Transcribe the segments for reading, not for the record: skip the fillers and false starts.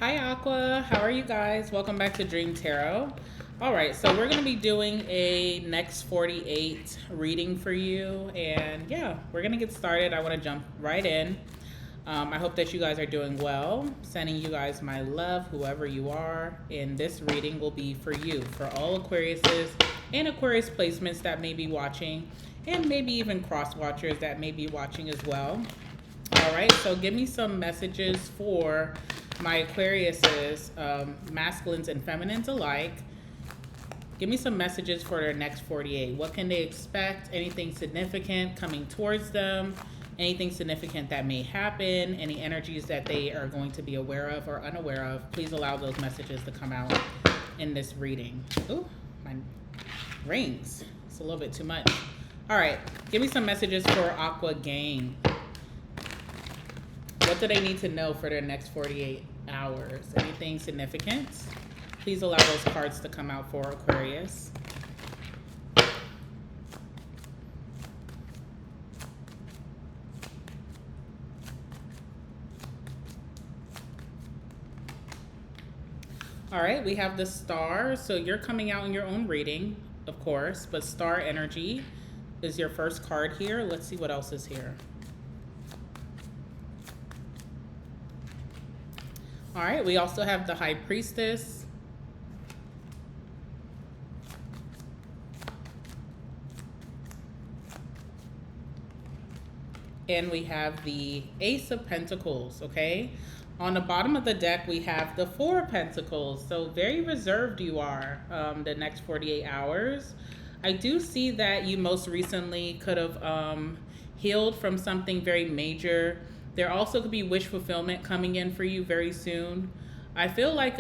Hi Aqua, how are you guys? Welcome back to Dream Tarot. All right, so we're going to be doing a next 48 reading for you. And yeah, we're going to get started. I want to jump right in. I hope that you guys are doing well. Sending you guys my love, whoever you are. And this reading will be for you, for all Aquariuses and Aquarius placements that may be watching, and maybe even cross watchers that may be watching as well. All right, so give me some messages for my Aquariuses, masculines and feminines alike. Give me some messages for their next 48. What can they expect? Anything significant coming towards them? Anything significant that may happen? Any energies that they are going to be aware of or unaware of? Please allow those messages to come out in this reading. Ooh, my rings. It's a little bit too much. All right, give me some messages for Aqua Gang. What do they need to know for their next 48 hours? Anything significant? Please allow those cards to come out for Aquarius. All right, we have the Star. So you're coming out in your own reading, of course, but Star Energy is your first card here. Let's see what else is here. All right, we also have the High Priestess. And we have the Ace of Pentacles, okay? On the bottom of the deck, we have the Four of Pentacles. So very reserved you are the next 48 hours. I do see that you most recently could have healed from something very major. There also could be wish fulfillment coming in for you very soon. I feel like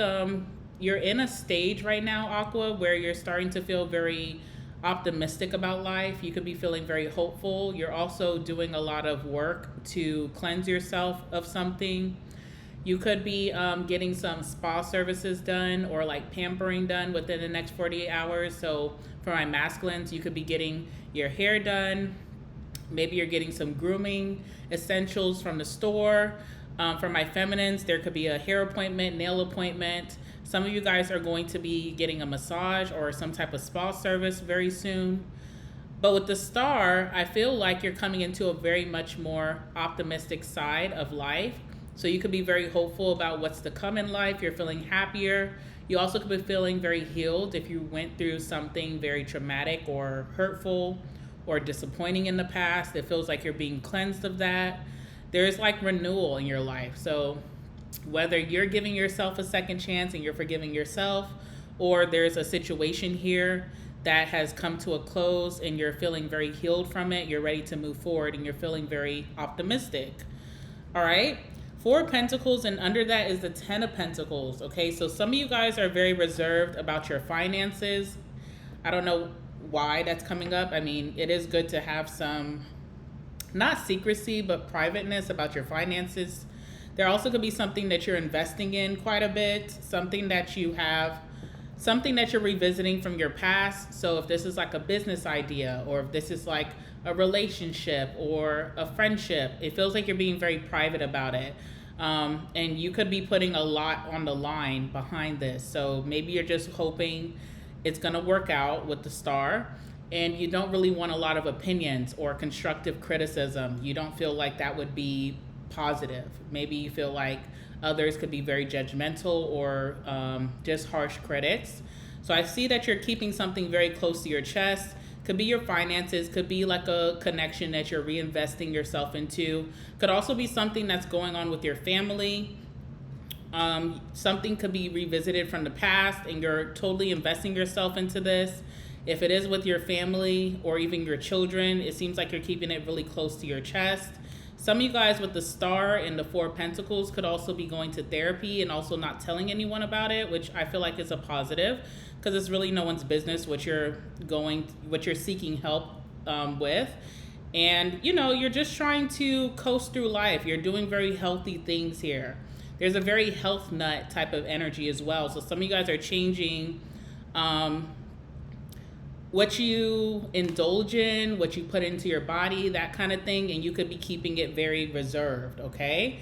you're in a stage right now, Aqua, where you're starting to feel very optimistic about life. You could be feeling very hopeful. You're also doing a lot of work to cleanse yourself of something. You could be getting some spa services done or like pampering done within the next 48 hours. So for my masculines, you could be getting your hair done. Maybe you're getting some grooming essentials from the store. For my feminines, there could be a hair appointment, nail appointment. Some of you guys are going to be getting a massage or some type of spa service very soon. But with the Star, I feel like you're coming into a very much more optimistic side of life. So you could be very hopeful about what's to come in life. You're feeling happier. You also could be feeling very healed if you went through something very traumatic or hurtful or disappointing in the past. It feels like you're being cleansed of that. There's like renewal in your life. So whether you're giving yourself a second chance and you're forgiving yourself, or there's a situation here that has come to a close and you're feeling very healed from it, you're ready to move forward and you're feeling very optimistic. All right. Four of Pentacles, and under that is the Ten of Pentacles. Okay, so some of you guys are very reserved about your finances. I don't know why that's coming up. I mean, it is good to have some, not secrecy, but privateness about your finances. There also could be something that you're investing in quite a bit, something that you have, something that you're revisiting from your past. So if this is like a business idea, or if this is like a relationship or a friendship, it feels like you're being very private about it. And you could be putting a lot on the line behind this. So maybe you're just hoping it's going to work out with the Star, and you don't really want a lot of opinions or constructive criticism. You don't feel like that would be positive. Maybe you feel like others could be very judgmental or just harsh critics. So I see that you're keeping something very close to your chest. Could be your finances, could be like a connection that you're reinvesting yourself into. Could also be something that's going on with your family. Something could be revisited from the past and you're totally investing yourself into this. If it is with your family or even your children, it seems like you're keeping it really close to your chest. Some of you guys with the Star and the Four of Pentacles could also be going to therapy and also not telling anyone about it, which I feel like is a positive, because it's really no one's business what you're seeking help with. And, you know, you're just trying to coast through life. You're doing very healthy things here. There's a very health nut type of energy as well. So some of you guys are changing what you indulge in, what you put into your body, that kind of thing, and you could be keeping it very reserved, okay?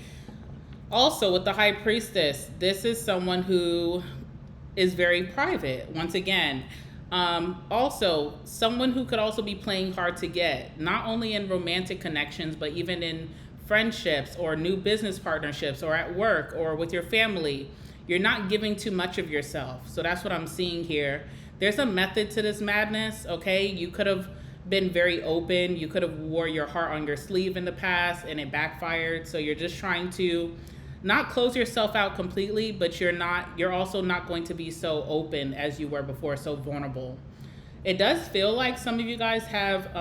Also, with the high priestess, this is someone who is very private. Once again, also someone who could also be playing hard to get, not only in romantic connections, but even in friendships or new business partnerships or at work or with your family. You're not giving too much of yourself. So that's what I'm seeing here. There's a method to this madness, okay? You could have been very open. You could have wore your heart on your sleeve in the past and it backfired. So you're just trying to not close yourself out completely, but you're also not going to be so open as you were before, so vulnerable. It does feel like some of you guys have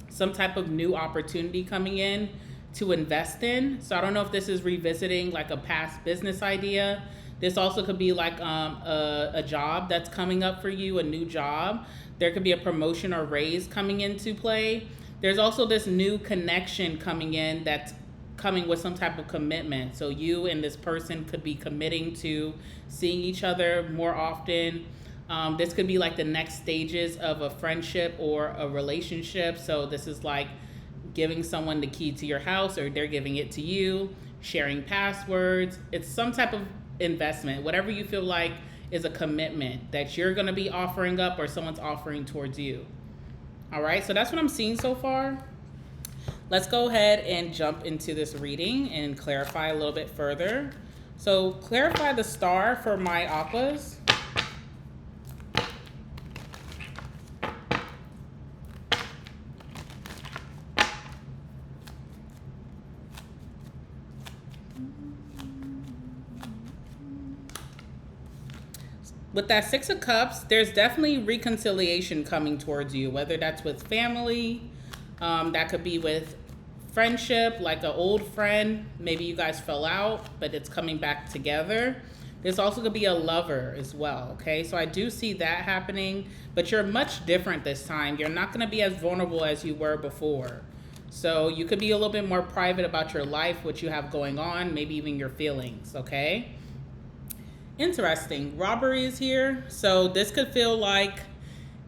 some type of new opportunity coming in to invest in. So I don't know if this is revisiting like a past business idea. This also could be like a job that's coming up for you, a new job. There could be a promotion or raise coming into play. There's also this new connection coming in that's coming with some type of commitment. So you and this person could be committing to seeing each other more often. This could be like the next stages of a friendship or a relationship. So this is like giving someone the key to your house or they're giving it to you, sharing passwords. It's some type of investment, whatever you feel like is a commitment that you're going to be offering up or someone's offering towards you. All right, so that's what I'm seeing so far. Let's go ahead and jump into this reading and clarify a little bit further. So clarify the star for my aquas. With that Six of Cups, there's definitely reconciliation coming towards you, whether that's with family, that could be with friendship, like an old friend. Maybe you guys fell out, but it's coming back together. This also could be a lover as well, okay? So I do see that happening, but you're much different this time. You're not going to be as vulnerable as you were before. So you could be a little bit more private about your life, what you have going on, maybe even your feelings, okay? Interesting. Robbery is here. So this could feel like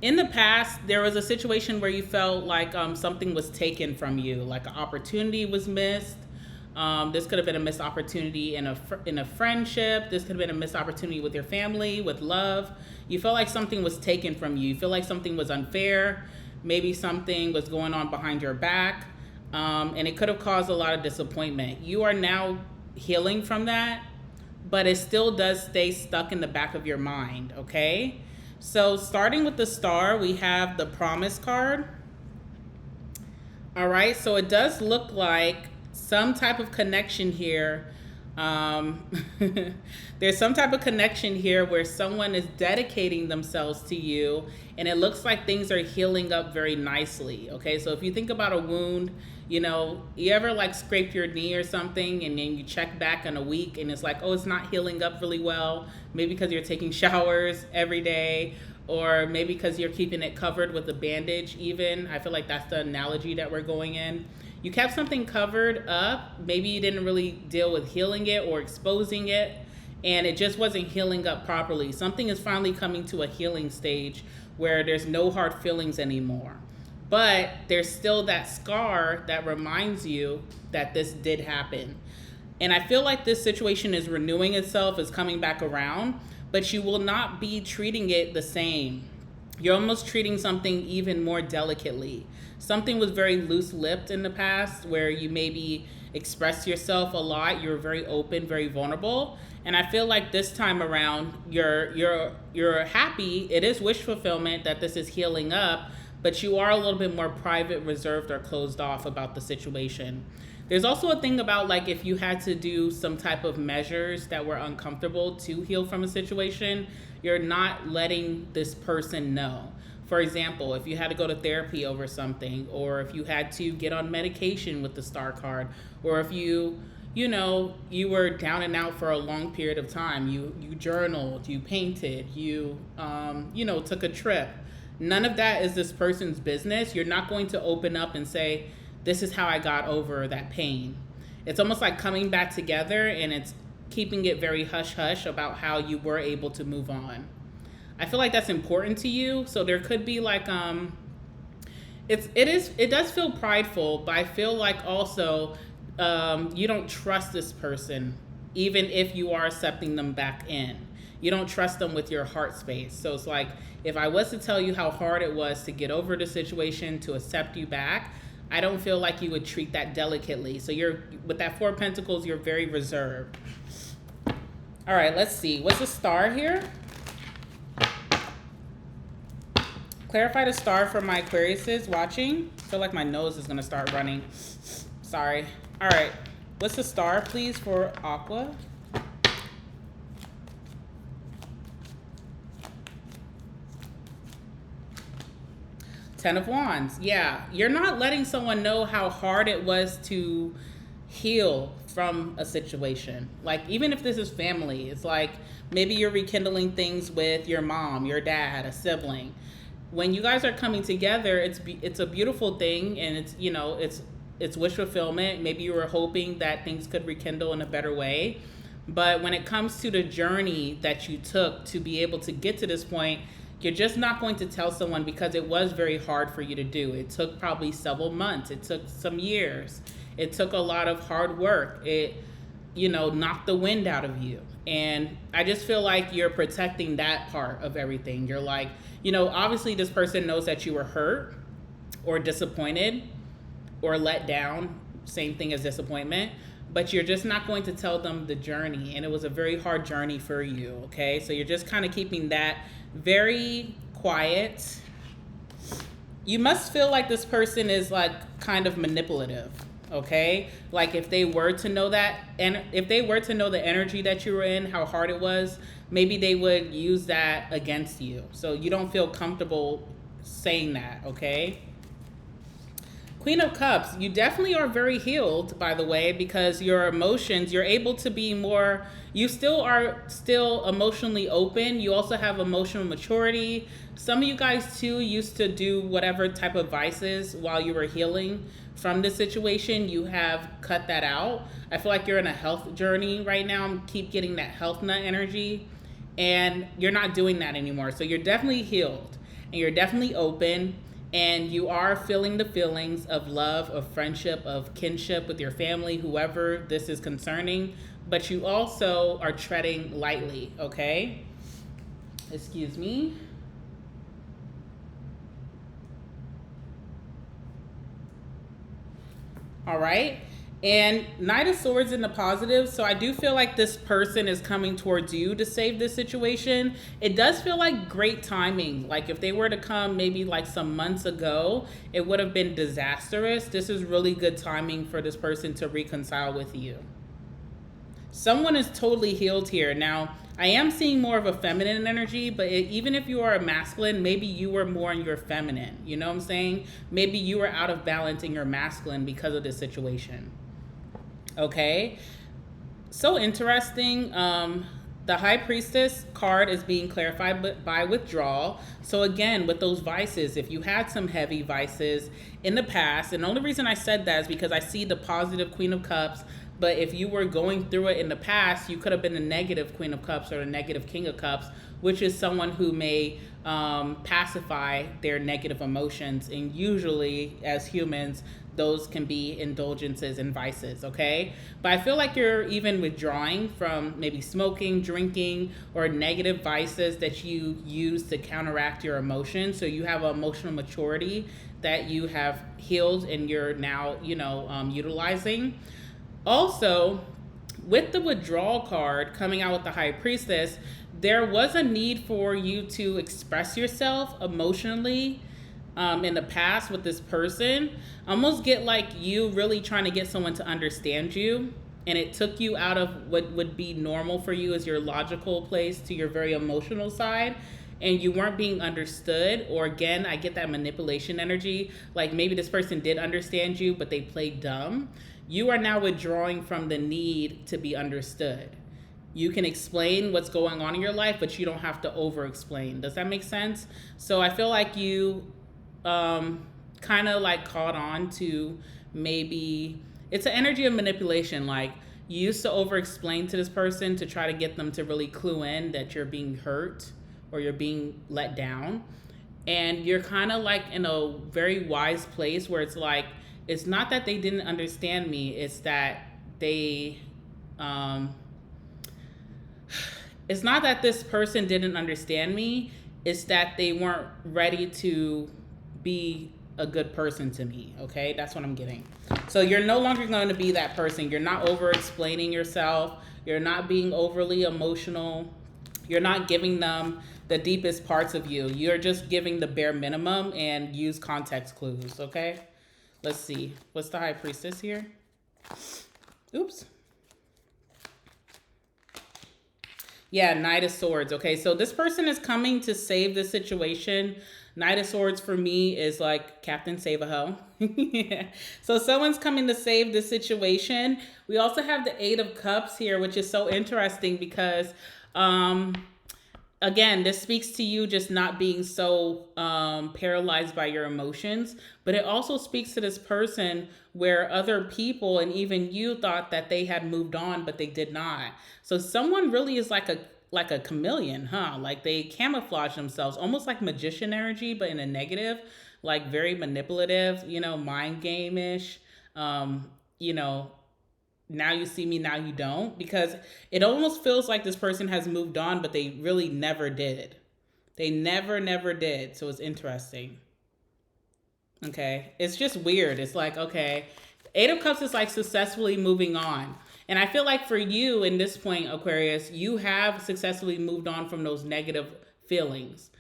in the past, there was a situation where you felt like something was taken from you, like an opportunity was missed. This could have been a missed opportunity in a friendship. This could have been a missed opportunity with your family, with love. You felt like something was taken from you. You feel like something was unfair. Maybe something was going on behind your back. And it could have caused a lot of disappointment. You are now healing from that, but it still does stay stuck in the back of your mind, okay? So starting with the star, we have the promise card. All right, so it does look like some type of connection here. There's some type of connection here where someone is dedicating themselves to you, and it looks like things are healing up very nicely, okay? So if you think about a wound, you know, you ever like scrape your knee or something and then you check back in a week and it's like, oh, it's not healing up really well. Maybe because you're taking showers every day, or maybe because you're keeping it covered with a bandage even. I feel like that's the analogy that we're going in. You kept something covered up. Maybe you didn't really deal with healing it or exposing it, and it just wasn't healing up properly. Something is finally coming to a healing stage where there's no hard feelings anymore. But there's still that scar that reminds you that this did happen. And I feel like this situation is renewing itself, is coming back around, but you will not be treating it the same. You're almost treating something even more delicately. Something was very loose-lipped in the past where you maybe expressed yourself a lot. You're very open, very vulnerable. And I feel like this time around, you're happy. It is wish fulfillment that this is healing up, but you are a little bit more private, reserved, or closed off about the situation. There's also a thing about like if you had to do some type of measures that were uncomfortable to heal from a situation, you're not letting this person know. For example, if you had to go to therapy over something, or if you had to get on medication with the star card, or if you were down and out for a long period of time, you journaled, you painted, you took a trip. None of that is this person's business. You're not going to open up and say, this is how I got over that pain. It's almost like coming back together, and it's keeping it very hush-hush about how you were able to move on. I feel like that's important to you. So there could be like, it does feel prideful, but I feel like also you don't trust this person, even if you are accepting them back in. You don't trust them with your heart space. So it's like, if I was to tell you how hard it was to get over the situation, to accept you back, I don't feel like you would treat that delicately. So you're, with that Four of Pentacles, you're very reserved. All right, let's see. What's the star here? Clarify the star for my Aquariuses watching. I feel like my nose is gonna start running. Sorry. All right, what's the star, please, for Aqua? Ten of Wands. Yeah, you're not letting someone know how hard it was to heal from a situation. Like, even if this is family, it's like maybe you're rekindling things with your mom, your dad, a sibling. When you guys are coming together, it's a beautiful thing, and it's, you know, it's wish fulfillment. Maybe you were hoping that things could rekindle in a better way. But when it comes to the journey that you took to be able to get to this point, you're just not going to tell someone because it was very hard for you to do. It took probably several months. It took some years. It took a lot of hard work. It, you know, knocked the wind out of you. And I just feel like you're protecting that part of everything. You're like, you know, obviously this person knows that you were hurt or disappointed or let down, same thing as disappointment, but you're just not going to tell them the journey. And it was a very hard journey for you, okay? So you're just kind of keeping that very quiet. You must feel like this person is like kind of manipulative, okay? Like if they were to know that, and if they were to know the energy that you were in, how hard it was, maybe they would use that against you. So you don't feel comfortable saying that, okay? Queen of Cups, you definitely are very healed, by the way, because your emotions, you're able to be more, you still are emotionally open. You also have emotional maturity. Some of you guys too used to do whatever type of vices while you were healing from the situation. You have cut that out. I feel like you're in a health journey right now. I keep getting that health nut energy, and you're not doing that anymore. So you're definitely healed, and you're definitely open. And you are feeling the feelings of love, of friendship, of kinship with your family, whoever this is concerning. But you also are treading lightly, okay? Excuse me. All right. And Knight of Swords in the positive. So I do feel like this person is coming towards you to save this situation. It does feel like great timing. Like if they were to come maybe like some months ago, it would have been disastrous. This is really good timing for this person to reconcile with you. Someone is totally healed here. Now, I am seeing more of a feminine energy, but even if you are a masculine, maybe you were more in your feminine. You know what I'm saying? Maybe you were out of balance in your masculine because of this situation. Okay, so interesting. The High Priestess card is being clarified by withdrawal. So again, with those vices, if you had some heavy vices in the past, and the only reason I said that is because I see the positive Queen of Cups, but if you were going through it in the past, you could have been the negative Queen of Cups or the negative King of Cups, which is someone who may pacify their negative emotions. And usually, as humans, those can be indulgences and vices, okay? But I feel like you're even withdrawing from maybe smoking, drinking, or negative vices that you use to counteract your emotions. So you have emotional maturity that you have healed and you're now, utilizing. Also, with the withdrawal card coming out with the High Priestess, there was a need for you to express yourself emotionally in the past with this person. Almost get like you really trying to get someone to understand you, and it took you out of what would be normal for you as your logical place to your very emotional side, and you weren't being understood. Or again, I get that manipulation energy, like maybe this person did understand you but they played dumb. You are now withdrawing from the need to be understood. You can explain what's going on in your life, but you don't have to over explain. Does that make sense? So I feel like you kind of like caught on to, maybe it's an energy of manipulation. Like you used to over explain to this person to try to get them to really clue in that you're being hurt or you're being let down. And you're kind of like in a very wise place where it's like, it's not that they didn't understand me, it's that they um it's not that this person didn't understand me, it's that they weren't ready to be a good person to me. Okay, that's what I'm getting. So you're no longer going to be that person. You're not over explaining yourself, you're not being overly emotional, you're not giving them the deepest parts of you. You're just giving the bare minimum and use context clues. Okay, let's see, what's the high priestess here? Oops. Yeah, Knight of Swords. Okay, so this person is coming to save the situation. Knight of Swords for me is like Captain Save-A-Ho. Yeah. So someone's coming to save the situation. We also have the Eight of Cups here, which is so interesting because again, this speaks to you just not being so paralyzed by your emotions, but it also speaks to this person where other people and even you thought that they had moved on, but they did not. So someone really is like a chameleon, huh? Like they camouflage themselves, almost like magician energy, but in a negative, like very manipulative, mind game-ish. You know, now you see me, now you don't, because it almost feels like this person has moved on, but they really never did. They never did. So it's interesting. Okay, it's just weird. It's like, okay, Eight of Cups is like successfully moving on. And I feel like for you in this point, Aquarius, you have successfully moved on from those negative feelings.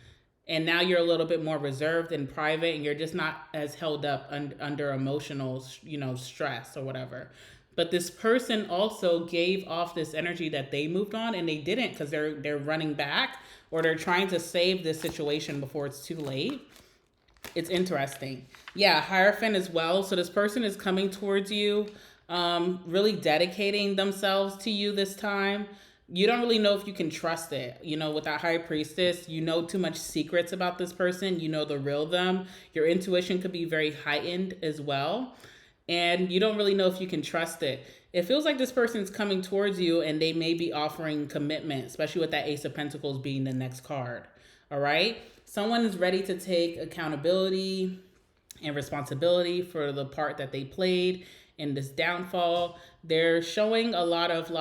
And now you're a little bit more reserved and private, and you're just not as held up under emotional, stress or whatever. But this person also gave off this energy that they moved on, and they didn't, because they're running back, or they're trying to save this situation before it's too late. It's interesting. Yeah, Hierophant as well. So this person is coming towards you, really dedicating themselves to you this time. You don't really know if you can trust it. With that High Priestess, you know too much secrets about this person. You know the real them. Your intuition could be very heightened as well. And you don't really know if you can trust it. It feels like this person's coming towards you and they may be offering commitment, especially with that Ace of Pentacles being the next card. All right? Someone is ready to take accountability and responsibility for the part that they played in this downfall. They're showing a lot of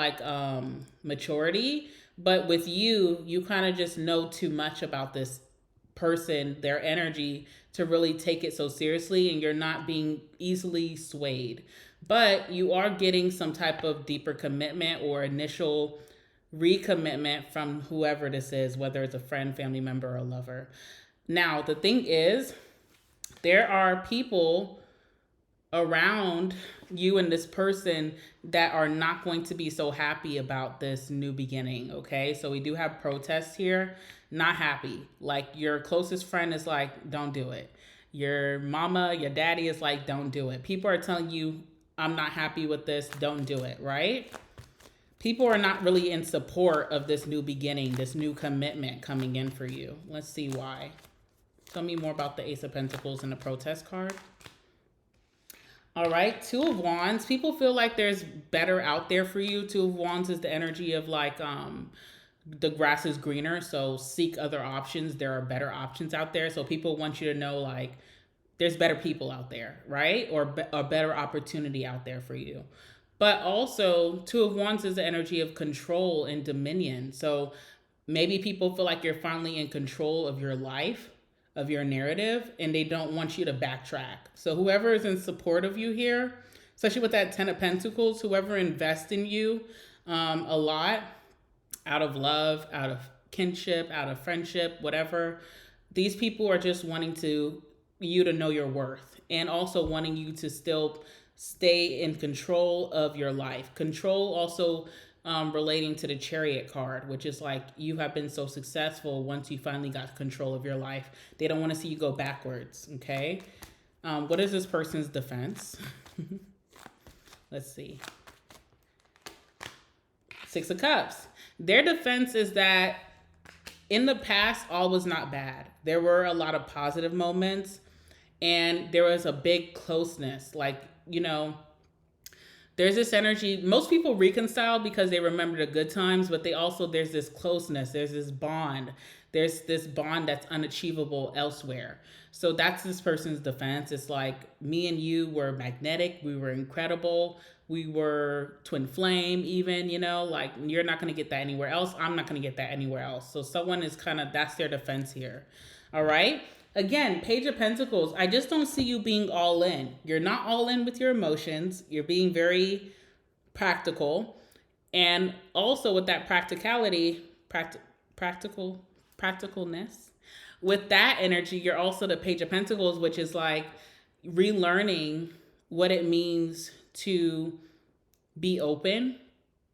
maturity, but with you kind of just know too much about this person, their energy, to really take it so seriously, and you're not being easily swayed. But you are getting some type of deeper commitment or initial recommitment from whoever this is, whether it's a friend, family member, or a lover. Now, the thing is, there are people around you and this person that are not going to be so happy about this new beginning, okay? So we do have protests here. Not happy. Like your closest friend is like, don't do it. Your mama, your daddy is like, don't do it. People are telling you, I'm not happy with this, don't do it, right? People are not really in support of this new beginning, this new commitment coming in for you. Let's see why. Tell me more about the Ace of Pentacles and the protest card. All right, Two of Wands. People feel like there's better out there for you. Two of Wands is the energy of the grass is greener, so seek other options. There are better options out there. So people want you to know there's better people out there, right? Or a better opportunity out there for you. But also, Two of Wands is the energy of control and dominion. So maybe people feel like you're finally in control of your life, of your narrative, and they don't want you to backtrack. So whoever is in support of you here, especially with that Ten of Pentacles, whoever invests in you a lot, out of love, out of kinship, out of friendship, whatever, these people are just wanting you to know your worth, and also wanting you to still stay in control of your life. Control also relating to the Chariot card, which is like you have been so successful once you finally got control of your life. They don't want to see you go backwards, okay? What is this person's defense? Let's see. Six of Cups. Their defense is that in the past, all was not bad. There were a lot of positive moments, and there was a big closeness. there's this energy. Most people reconcile because they remember the good times, but they also, there's this closeness, there's this bond. There's this bond that's unachievable elsewhere. So that's this person's defense. It's like, me and you were magnetic, we were incredible, we were twin flame, even, you know, like, you're not going to get that anywhere else. I'm not going to get that anywhere else. So someone is kind of, that's their defense here. All right. Again, Page of Pentacles, I just don't see you being all in. You're not all in with your emotions. You're being very practical. And also with that practicality, practicalness, with that energy, you're also the Page of Pentacles, which is like relearning what it means to be open,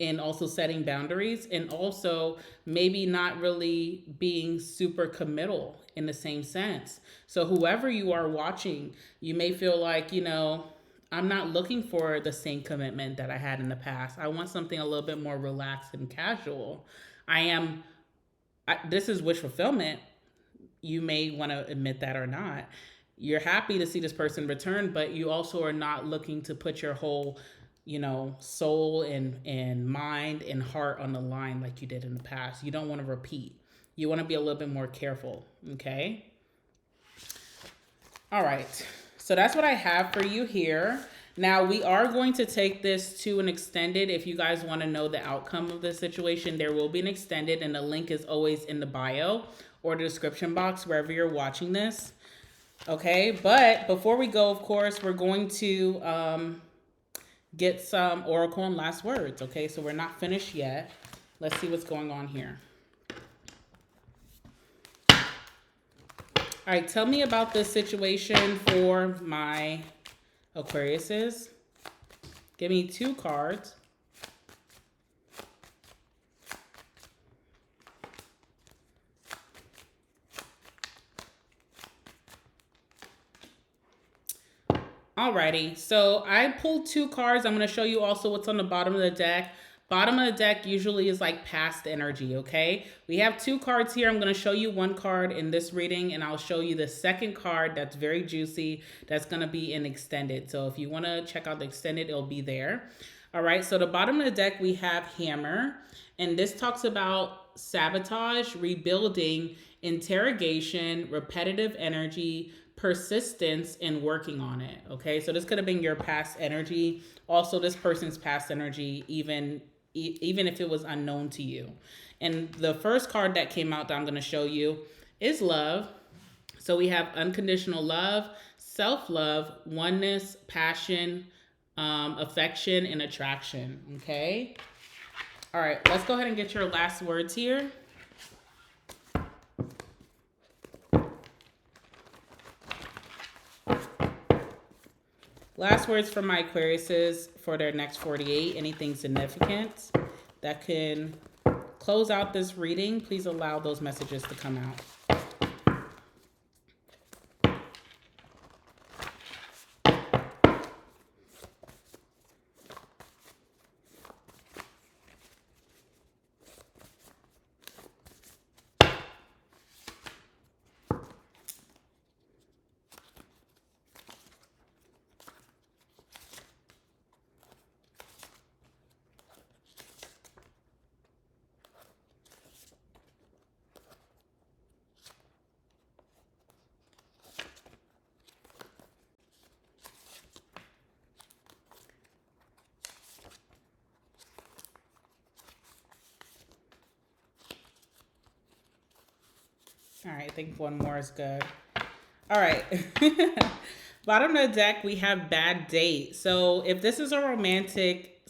and also setting boundaries, and also maybe not really being super committal in the same sense. So whoever you are watching, you may feel like, you know, I'm not looking for the same commitment that I had in the past. I want something a little bit more relaxed and casual. This is wish fulfillment. You may want to admit that or not. You're happy to see this person return, but you also are not looking to put your whole, you know, soul and mind and heart on the line like you did in the past. You don't want to repeat. You want to be a little bit more careful, okay? All right, so that's what I have for you here. Now, we are going to take this to an extended. If you guys want to know the outcome of this situation, there will be an extended, and the link is always in the bio or the description box, wherever you're watching this, okay? But before we go, of course, we're going to get some oracle and last words, okay? So we're not finished yet. Let's see what's going on here. All right, tell me about this situation for my Aquariuses. Give me 2 cards. Alrighty, so I pulled 2 cards. I'm going to show you also what's on the bottom of the deck. Bottom of the deck usually is like past energy, okay? We have 2 cards here. I'm going to show you 1 card in this reading, and I'll show you the second card that's very juicy. That's going to be in extended. So if you want to check out the extended, it'll be there. All right, so the bottom of the deck, we have Hammer, and this talks about sabotage, rebuilding, interrogation, repetitive energy, persistence, and working on it. Okay, so this could have been your past energy, also this person's past energy, even if it was unknown to you. And the first card that came out that I'm going to show you is love. So we have unconditional love, self-love, oneness, passion, affection, and attraction. Okay, all right, let's go ahead and get your last words here. Last words for my Aquariuses for their next 48. Anything significant that can close out this reading, please allow those messages to come out. All right, I think 1 more is good. All right. Bottom of the deck, we have bad date. So if this is a romantic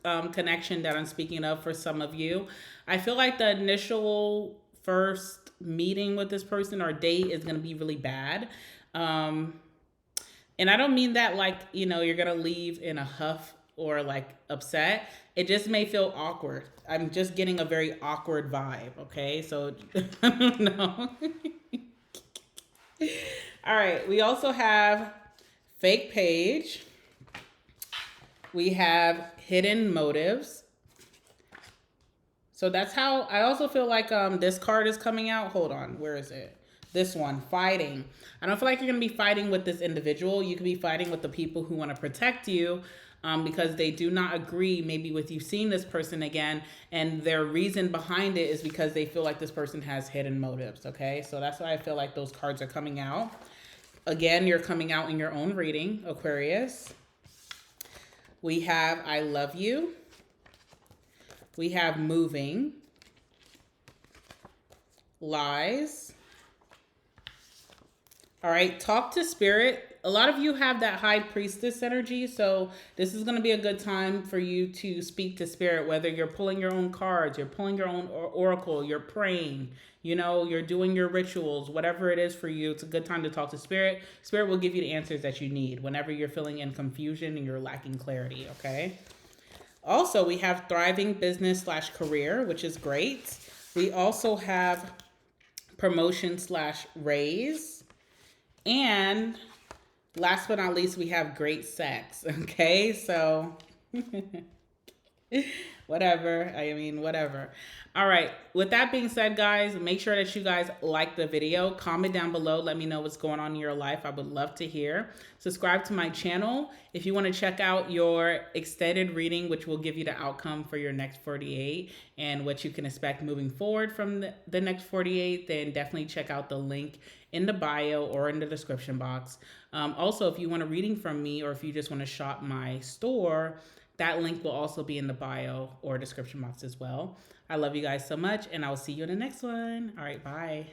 connection that I'm speaking of for some of you, I feel like the initial first meeting with this person or date is going to be really bad. And I don't mean that like, you know, you're going to leave in a huff or like upset. It just may feel awkward. I'm just getting a very awkward vibe, okay? So, I don't know. All right, we also have fake page. We have hidden motives. So that's how, I also feel like this card is coming out. Hold on, where is it? This one, fighting. I don't feel like you're going to be fighting with this individual. You could be fighting with the people who want to protect you. because they do not agree maybe with you seeing this person again, and their reason behind it is because they feel like this person has hidden motives, okay? So that's why I feel like those cards are coming out. Again, you're coming out in your own reading, Aquarius. We have I love you. We have moving, lies. All right, talk to spirit. A lot of you have that high priestess energy, so this is going to be a good time for you to speak to spirit, whether you're pulling your own cards, you're pulling your own oracle, you're praying, you know, you're doing your rituals, whatever it is for you. It's a good time to talk to spirit. Spirit will give you the answers that you need whenever you're feeling in confusion and you're lacking clarity, okay? Also, we have thriving business slash career, which is great. We also have promotion slash raise. And last but not least, we have great sex. Okay, so whatever. I mean, whatever. All right. With that being said, guys, make sure that you guys like the video. Comment down below. Let me know what's going on in your life. I would love to hear. Subscribe to my channel if you want to check out your extended reading, which will give you the outcome for your next 48 and what you can expect moving forward from the next 48. Then definitely check out the link in the bio or in the description box. Also, if you want a reading from me or if you just want to shop my store, that link will also be in the bio or description box as well. I love you guys so much, and I'll see you in the next one. All right, bye.